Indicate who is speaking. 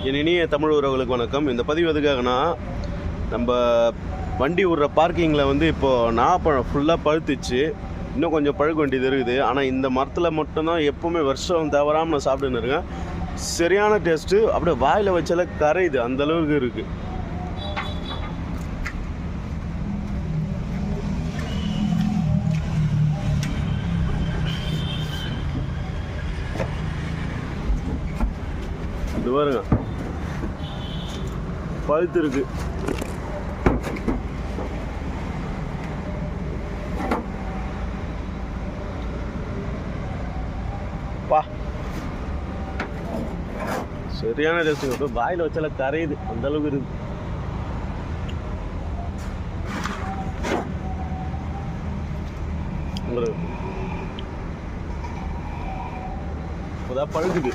Speaker 1: என் இனிய தமிழ் உறவுகளுக்கு வணக்கம். இந்த பதிவு எதுக்காகனா, நம்ம வண்டி விடுற பார்க்கிங்கில் வந்து இப்போது நாகப்பழம் ஃபுல்லாக பழுத்துச்சு. இன்னும் கொஞ்சம் பழுக்க வேண்டியது இருக்குது. ஆனால் இந்த மரத்தில் மட்டும்தான் எப்போவுமே வருஷம் தவறாமல் நான் சாப்பிட்டுன்னு இருக்கேன். சரியான டேஸ்ட்டு, அப்படியே வாயில் வச்சால கரையுது, அந்தளவுக்கு இருக்குது. இது பாருங்க, பழுத்து இருக்கு. பா, சரியான டேஸ்ட்டுங்க. வாயில் வச்சால கரையுது, அந்த அளவுக்கு இருக்கு. உங்களுக்கு இப்போதான் பழுக்குது.